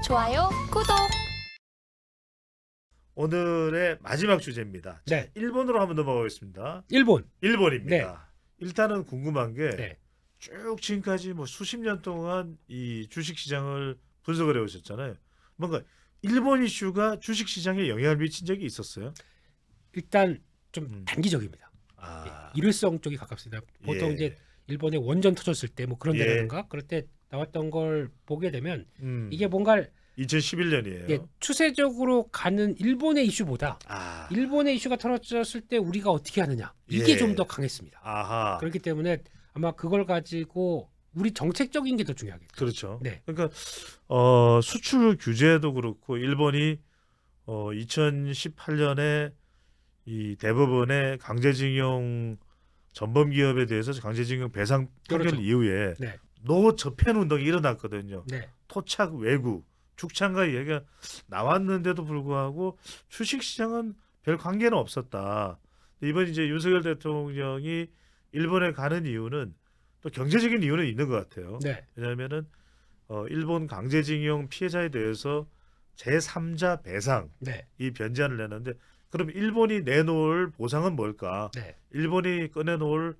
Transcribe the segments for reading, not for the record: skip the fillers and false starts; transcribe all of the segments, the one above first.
좋아요, 구독. 오늘의 마지막 주제입니다. 자, 네. 일본으로 한번 넘어가겠습니다. 일본입니다. 네. 일단은 궁금한 게 네. 쭉 지금까지 뭐 수십 년 동안 이 주식 시장을 분석을 해 오셨잖아요. 뭔가 일본 이슈가 주식 시장에 영향을 미친 적이 있었어요? 일단 좀 단기적입니다. 일회성 쪽이 가깝습니다. 보통 이제 일본에 원전 터졌을 때 뭐 그런 데라든가 그럴 때 나왔던 걸 보게 되면 이게 뭔가 2011년이에요. 추세적으로 가는 일본의 이슈보다 일본의 이슈가 터졌을 때 우리가 어떻게 하느냐 이게 좀 더 강했습니다. 그렇기 때문에 아마 그걸 가지고 우리 정책적인 게 더 중요하겠죠. 그렇죠. 네. 그러니까 수출 규제도 그렇고 일본이 2018년에 이 대법원의 강제징용 전범 기업에 대해서 강제징용 배상 판결 이후에 노저편 운동이 일어났거든요. 토착 외구, 축창과 얘기가 나왔는데도 불구하고 주식시장은 별 관계는 없었다. 이번 이제 윤석열 대통령이 일본에 가는 이유는 또 경제적인 이유는 있는 것 같아요. 왜냐하면은 일본 강제징용 피해자에 대해서 제3자 배상 이 변제안을 내는데 그럼 일본이 내놓을 보상은 뭘까? 일본이 꺼내놓을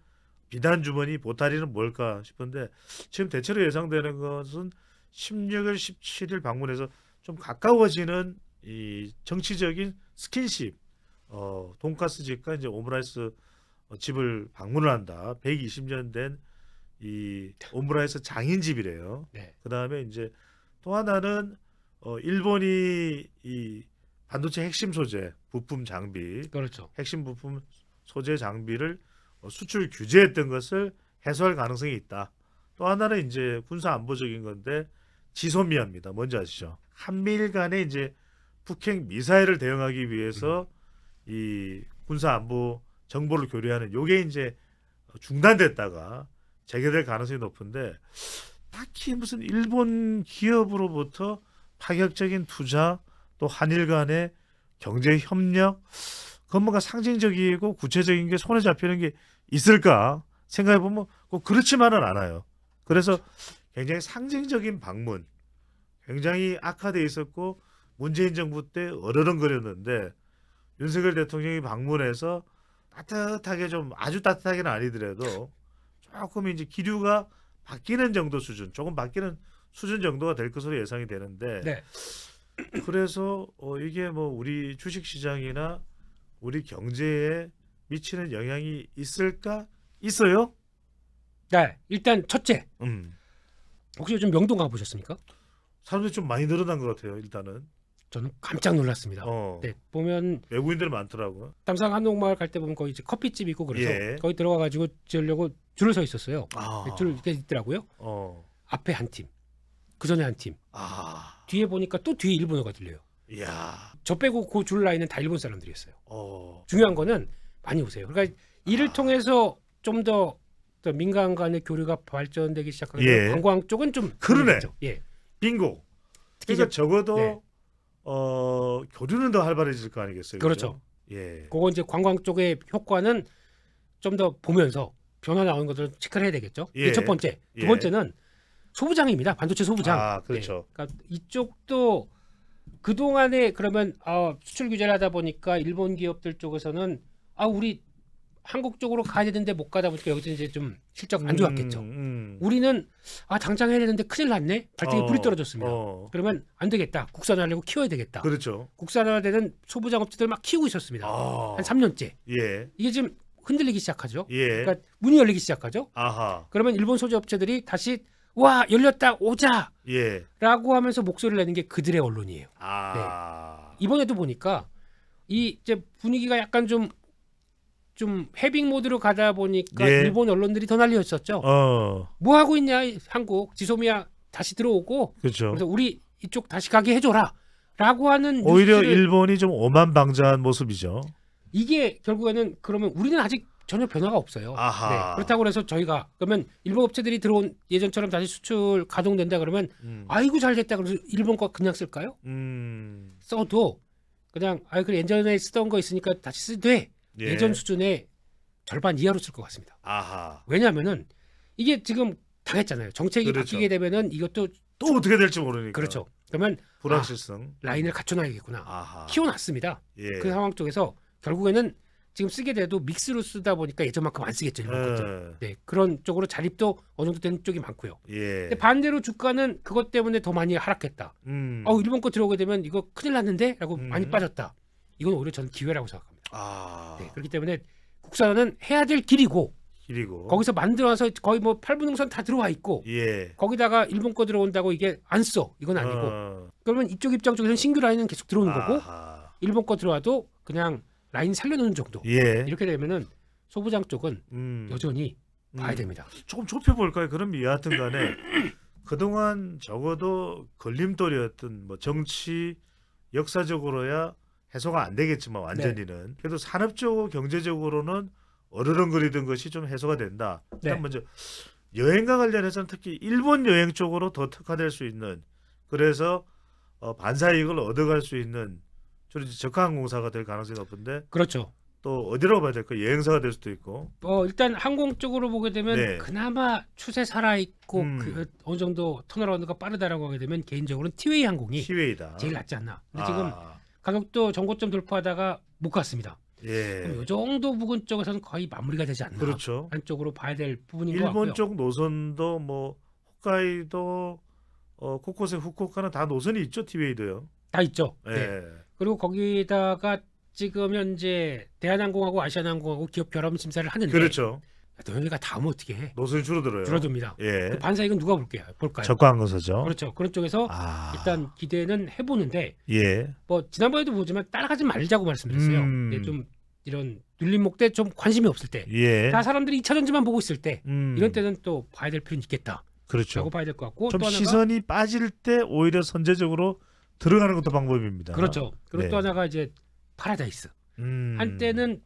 비단 주머니 보따리는 뭘까 싶은데 지금 대체로 예상되는 것은 16일, 17일 방문해서 좀 가까워지는 이 정치적인 스킨십, 돈가스 집과 이제 오므라이스 집을 방문을 한다. 120년 된 이 오므라이스 장인집이래요. 그 다음에 이제 또 하나는 일본이 이 반도체 핵심 소재, 부품 장비, 핵심 부품 소재 장비를 수출 규제했던 것을 해소할 가능성이 있다. 또 하나는 이제 군사 안보적인 건데 지소미아입니다. 뭔지 아시죠? 한미일 간에 이제 북핵 미사일을 대응하기 위해서 이 군사 안보 정보를 교류하는 요게 이제 중단됐다가 재개될 가능성이 높은데 딱히 무슨 일본 기업으로부터 파격적인 투자 또 한일 간의 경제 협력 그건 뭔가 상징적이고 구체적인 게 손에 잡히는 게 있을까 생각해 보면 꼭 그렇지만은 않아요. 그래서 굉장히 상징적인 방문, 굉장히 악화돼 있었고 문재인 정부 때 어르렁거렸는데 윤석열 대통령이 방문해서 따뜻하게 좀 아주 따뜻하게는 아니더라도 조금 이제 기류가 바뀌는 정도 수준, 조금 바뀌는 수준 정도가 될 것으로 예상이 되는데 그래서 이게 뭐 우리 주식 시장이나 우리 경제에 미치는 영향이 있을까? 있어요? 네, 일단 첫째, 혹시 요즘 명동 가보셨습니까? 사람들이 좀 많이 늘어난 것 같아요. 일단은 저는 깜짝 놀랐습니다. 보면 외국인들이 많더라고요. 담산 한옥마을 갈 때 보면 거기 이제 커피집 있고 그래서 거기 들어가가지고 지으려고 줄을 서 있었어요. 줄 이렇게 있더라고요. 앞에 한 팀, 그 전에 한 팀, 뒤에 보니까 또 뒤에 일본어가 들려요. 저 빼고 그 줄 라인은 다 일본 사람들이었어요. 중요한 거는 많이 오세요. 그러니까 이를 통해서 좀 더 민간 간의 교류가 발전되기 시작하면 관광 쪽은 좀 그러네. 빙고. 그러니까 적어도 교류는 더 활발해질 거 아니겠어요? 그렇죠. 그거 이제 관광 쪽의 효과는 좀 더 보면서 변화 나오는 것들을 체크를 해야 되겠죠. 이게 첫 번째. 두 번째는 소부장입니다. 반도체 소부장. 그렇죠. 그러니까 이쪽도 그동안에 그러면 수출 규제를 하다 보니까 일본 기업들 쪽에서는 우리 한국 쪽으로 가야 되는데 못 가다 보니까 여기서 이제 좀 실적 안 좋았겠죠. 우리는 당장 해야 되는데 큰일 났네. 발등에 불이 떨어졌습니다. 그러면 안 되겠다. 국산화하려고 키워야 되겠다. 그렇죠. 국산화되는 소부장 업체들 막 키우고 있었습니다. 한 3년째. 이게 지금 흔들리기 시작하죠. 그러니까 문이 열리기 시작하죠. 그러면 일본 소재 업체들이 다시 와 열렸다 오자 라고 하면서 목소리를 내는 게 그들의 언론이에요. 이번에도 보니까 이 이제 분위기가 약간 좀 해빙 모드로 가다 보니까 일본 언론들이 더 난리였었죠. 뭐 하고 있냐 한국 지소미아 다시 들어오고 그래서 우리 이쪽 다시 가게 해줘라 라고 하는 오히려 일본이 좀 오만방자한 모습이죠. 이게 결국에는 그러면 우리는 아직 전혀 변화가 없어요. 그렇다고 해서 저희가 그러면 일본 업체들이 들어온 예전처럼 다시 수출 가동된다 그러면 아이고 잘 됐다 그래서 일본 거 그냥 쓸까요? 써도 그냥 그래 예전에 쓰던 거 있으니까 다시 쓰되 예전 수준의 절반 이하로 쓸 것 같습니다. 왜냐하면은 이게 지금 당했잖아요. 정책이 바뀌게 되면은 이것도 또 어떻게 될지 모르니까. 그렇죠. 그러면 불확실성 라인을 갖춰놔야겠구나. 키워놨습니다. 예. 그 상황 쪽에서 결국에는 지금 쓰게 돼도 믹스로 쓰다 보니까 예전만큼 안 쓰겠죠. 일본 네, 그런 쪽으로 자립도 어느 정도 되는 쪽이 많고요. 예. 근데 반대로 주가는 그것 때문에 더 많이 하락했다. 일본 거 들어오게 되면 이거 큰일 났는데?라고 많이 빠졌다. 이건 오히려 저는 기회라고 생각합니다. 네, 그렇기 때문에 국산화는 해야 될 길이고 거기서 만들어서 거의 뭐 8분능선 다 들어와 있고 예. 거기다가 일본 거 들어온다고 이게 안 써. 이건 아니고 그러면 이쪽 입장 쪽에서는 신규 라인은 계속 들어오는 거고 일본 거 들어와도 그냥 라인 살려놓는 정도. 예. 이렇게 되면은 소부장 쪽은 여전히 봐야 됩니다. 조금 좁혀볼까요? 그럼 여하튼 간에 그동안 적어도 걸림돌이었던 뭐 정치 역사적으로야 해소가 안 되겠지만 완전히는 네. 그래도 산업적으로 경제적으로는 어르렁거리던 것이 좀 해소가 된다. 일단 네. 먼저 여행과 관련해서는 특히 일본 여행 쪽으로 더 특화될 수 있는 그래서 반사이익을 얻어갈 수 있는 주로 저가항공사가 될 가능성이 높은데 그렇죠. 또 어디라고 봐야 될까? 여행사가 될 수도 있고. 일단 항공 쪽으로 보게 되면 네. 그나마 추세 살아있고 어느 정도 턴어라운드가 빠르다라고 하게 되면 개인적으로는 티웨이 항공이 티웨이다. 제일 낫지 않나. 근데 지금 가격도 정고점 돌파하다가 못 갔습니다. 예. 이 정도 부분 쪽에서는 거의 마무리가 되지 않나. 그렇죠. 한쪽으로 봐야 될 부분인 것 같고요. 일본 쪽 노선도 뭐 홋카이도, 코코세, 후쿠오카는 다 노선이 있죠. 티웨이도요. 다 있죠. 예. 네. 그리고 거기다가 지금 현재 대한항공하고 아시아나항공하고 기업 결합 심사를 하는데 그렇죠. 너희가 다 하면 어떻게 해? 노선이 줄어들어요. 줄어듭니다. 예. 그 반사이익은 누가 볼까요? 저가항공사죠. 그렇죠. 그런 쪽에서 일단 기대는 해보는데 예. 뭐 지난번에도 보지만 따라가지 말자고 말씀드렸어요. 네, 좀 이런 눌림목 때 좀 관심이 없을 때, 예. 다 사람들이 2차 전지만 보고 있을 때 이런 때는 또 봐야 될 필요는 있겠다. 그렇죠. 라고 봐야 될 것 같고 좀 또 하나가, 시선이 빠질 때 오히려 선제적으로 들어가는 것도 방법입니다. 그렇죠. 그리고 네. 또 하나가 이제 파라다이스. 한때는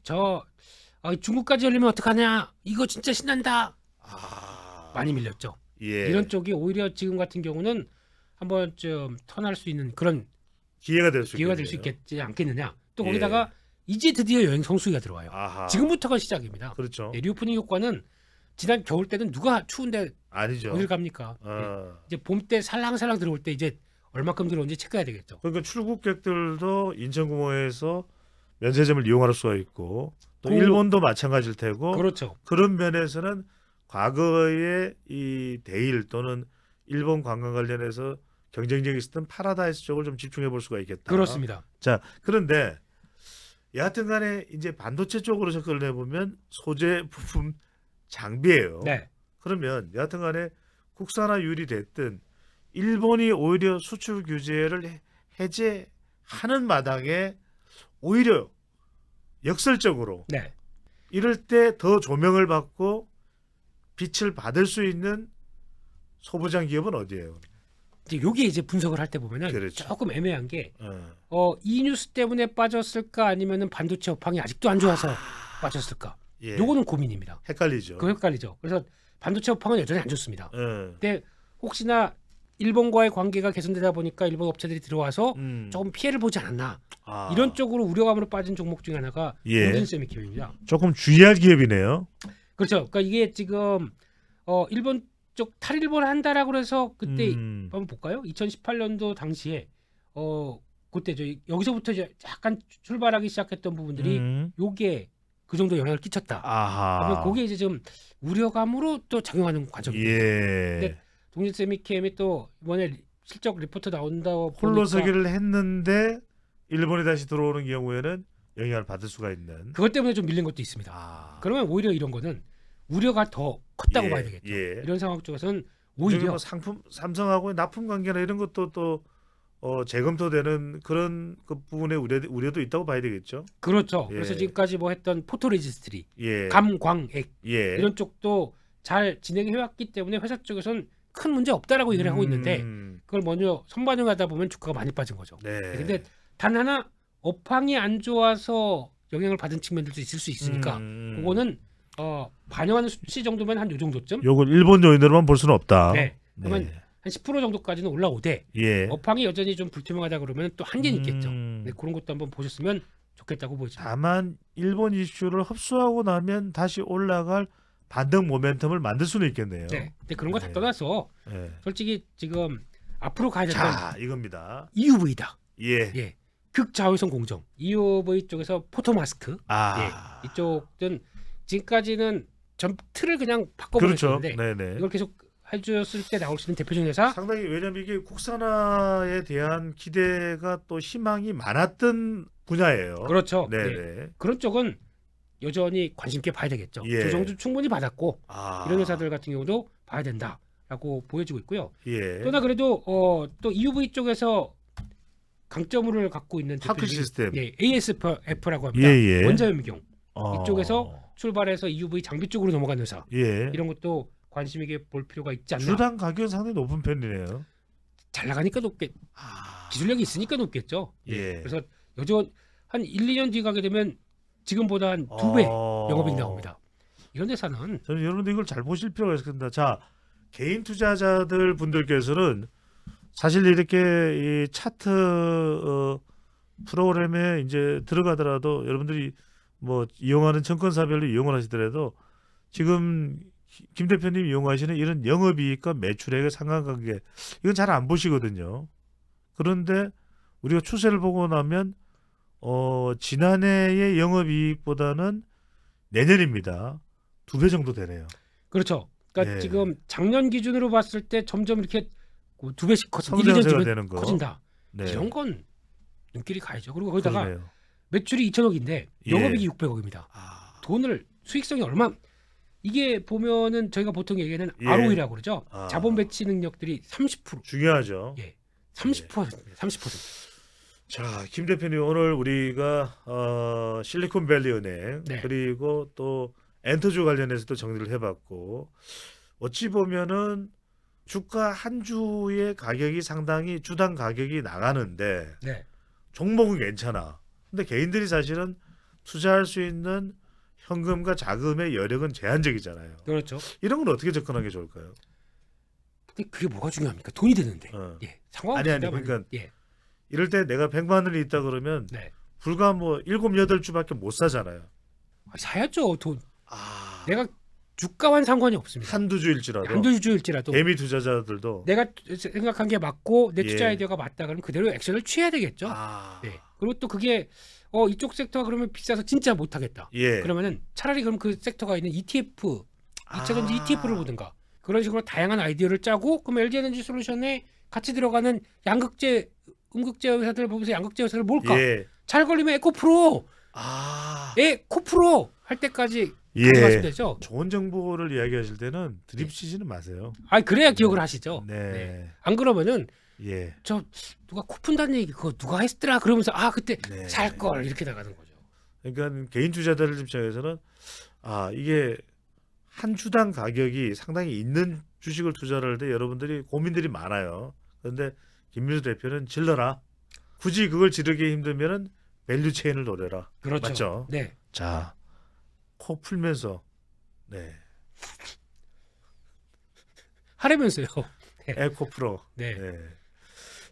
중국까지 열리면 어떡하냐? 이거 진짜 신난다. 많이 밀렸죠. 예. 이런 쪽이 오히려 지금 같은 경우는 한번 좀 턴할 수 있는 그런 기회가 될 수 있겠지 않겠느냐. 또 거기다가 이제 드디어 여행 성수기가 들어와요. 지금부터가 시작입니다. 그렇죠. 네, 리오프닝 효과는 지난 겨울 때는 누가 추운데 아니죠. 어딜 갑니까? 네. 이제 봄 때 살랑살랑 들어올 때 이제 얼마큼 들어오는지 체크해야 되겠죠. 그러니까 출국객들도 인천공항에서 면세점을 이용할 수가 있고 또 일본도 마찬가지일 테고 그렇죠. 그런 면에서는 과거에 이 대일 또는 일본 관광 관련해서 경쟁력이 있었던 파라다이스 쪽을 좀 집중해 볼 수가 있겠다. 그렇습니다. 자, 그런데 여하튼 간에 이제 반도체 쪽으로 접근을 해보면 소재 부품 장비예요. 네. 그러면 여하튼 간에 국산화율이 됐든 일본이 오히려 수출 규제를 해제하는 마당에 오히려 역설적으로 네. 이럴 때 더 조명을 받고 빛을 받을 수 있는 소부장 기업은 어디예요? 여기 이제 분석을 할 때 보면은 그렇죠. 조금 애매한 게 이 뉴스 때문에 빠졌을까 아니면은 반도체 업황이 아직도 안 좋아서 빠졌을까? 예. 요거는 고민입니다. 헷갈리죠. 헷갈리죠. 그래서 반도체 업황은 여전히 안 좋습니다. 근데 혹시나 일본과의 관계가 개선되다 보니까 일본 업체들이 들어와서 조금 피해를 보지 않았나 이런 쪽으로 우려감으로 빠진 종목 중에 하나가 동진세미캠입니다. 조금 주의할 기업이네요. 그렇죠. 그러니까 이게 지금 일본 쪽 탈일본 한다라고 해서 그때 한번 볼까요? 2018년도 당시에 그때 여기서부터 이제 약간 출발하기 시작했던 부분들이 요게 그 정도 영향을 끼쳤다. 그러면 그게 이제 좀 우려감으로 또 작용하는 과정입니다. 근데 동진세미캠이 또 이번에 실적 리포트 나온다고 홀로서기를 했는데 일본에 다시 들어오는 경우에는 영향을 받을 수가 있는. 그것 때문에 좀 밀린 것도 있습니다. 그러면 오히려 이런 거는 우려가 더 컸다고 봐야 되겠죠. 이런 상황 쪽에서는 오히려 뭐 상품 삼성하고의 납품 관계나 이런 것도 또 재검토되는 그런 그 부분에 우려도 있다고 봐야 되겠죠. 그렇죠. 그래서 지금까지 뭐 했던 포토레지스트리, 감광액 이런 쪽도 잘 진행해 왔기 때문에 회사 쪽에서는 큰 문제 없다라고 얘기를 하고 있는데 그걸 먼저 선반영하다 보면 주가가 많이 빠진 거죠. 근데 단 하나 업황이 안 좋아서 영향을 받은 측면들도 있을 수 있으니까 그거는 반영하는 수치 정도면 한 요 정도쯤. 요걸 일본 요인으로만 볼 수는 없다. 그러면 한 10% 정도까지는 올라오되 업황이 여전히 좀 불투명하다 그러면 또 한계는 있겠죠. 그런 것도 한번 보셨으면 좋겠다고 보죠. 다만 일본 이슈를 흡수하고 나면 다시 올라갈 반등 모멘텀을 만들 수는 있겠네요. 근데 그런 거 다 떠나서 솔직히 지금 앞으로 가야 되는 이겁니다. EUV다. 예. 극자외선 공정. EUV 쪽에서 포토마스크. 이쪽은 지금까지는 전 틀을 그냥 바꿔버렸는데 네네. 이걸 계속 해줬을 때 나올 수 있는 대표적인 회사. 상당히 왜냐하면 이게 국산화에 대한 기대가 또 희망이 많았던 분야예요. 그렇죠. 네네. 그런 쪽은 여전히 관심 있게 봐야 되겠죠. 조정도 충분히 받았고 이런 회사들 같은 경우도 봐야 된다라고 보여지고 있고요. 또나 그래도 또 EUV 쪽에서 강점을 갖고 있는 하크 시스템, ASF라고 합니다. 원자연미경 이쪽에서 출발해서 EUV 장비 쪽으로 넘어간 회사. 이런 것도 관심 있게 볼 필요가 있지 않나. 주당 가격은 상당히 높은 편이네요. 잘 나가니까 높게 기술력이 있으니까 높겠죠. 그래서 여전 한 1, 2년 뒤 가게 되면 지금보다 한 2배 영업이익 나옵니다. 이런 회사는 저는 여러분들 이걸 잘 보실 필요가 있습니다. 자, 개인 투자자들 분들께서는 사실 이렇게 이 차트 프로그램에 이제 들어가더라도 여러분들이 뭐 이용하는 증권사별로 이용을 하시더라도 지금 김 대표님 이용하시는 이런 영업이익과 매출액의 상관관계 이건 잘 안 보시거든요. 그런데 우리가 추세를 보고 나면 지난해의 영업이익보다는 내년입니다. 2배 정도 되네요. 그렇죠. 그러니까 지금 작년 기준으로 봤을 때 점점 이렇게 2배씩 커진다. 이런 건 눈길이 가야죠. 그리고 거기다가 매출이 2천억인데 영업이익이 600억입니다. 돈을 수익성이 얼마 이게 보면은 저희가 보통 얘기하는 ROE라고 그러죠. 자본 배치 능력들이 30% 중요하죠. 30%. 자, 김 대표님 오늘 우리가 실리콘밸리 은행 그리고 또 엔터주 관련해서도 정리를 해봤고 어찌 보면은 주가 한 주의 가격이 상당히 주당 가격이 나가는데 종목은 괜찮아. 근데 개인들이 사실은 투자할 수 있는 현금과 자금의 여력은 제한적이잖아요. 그렇죠. 이런 건 어떻게 접근하는 게 좋을까요? 근데 그게 뭐가 중요합니까? 돈이 되는데. 상황이 아니 그러니까 이럴 때 내가 100만 원이 있다 그러면 불과 뭐 7, 8주밖에 못 사잖아요. 사야죠. 돈. 내가 주가와는 상관이 없습니다. 한두 주일지라도 개미 투자자들도 내가 생각한 게 맞고 내 투자 아이디어가 맞다 그러면 그대로 액션을 취해야 되겠죠. 그리고 또 그게 이쪽 섹터가 그러면 비싸서 진짜 못하겠다. 그러면은 차라리 그럼 그 섹터가 있는 ETF, 2차전지 ETF를 보든가 그런 식으로 다양한 아이디어를 짜고 그럼 LG에너지 솔루션에 같이 들어가는 양극재, 음극재 회사들 보면서 양극재 회사를 뭘까? 잘 걸리면 에코프로, 에코프로 할 때까지 가져가시면 되죠. 좋은 정보를 이야기하실 때는 드립 치지는 마세요. 그래야 기억을 하시죠. 안 그러면은 저 누가 코 푼다는 얘기 그거 누가 했더라 그러면서 그때 살 걸 이렇게 나가는 거죠. 그러니까 개인 투자자들 입장에서는 이게 한 주당 가격이 상당히 있는 주식을 투자를 할 때 여러분들이 고민들이 많아요. 그런데 김민수 대표는 질러라. 굳이 그걸 지르기 힘들면은 밸류 체인을 노려라. 그렇죠. 맞죠? 자, 코 풀면서 하려면서요. 에코프로.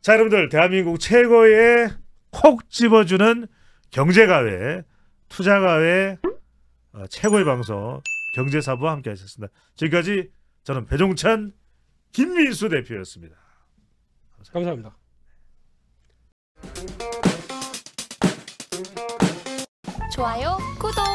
자, 여러분들 대한민국 최고의 콕 집어주는 경제가외, 투자가외 최고의 방송 경제사부와 함께하셨습니다. 지금까지 저는 배종찬, 김민수 대표였습니다. 감사합니다. 좋아요, 구독.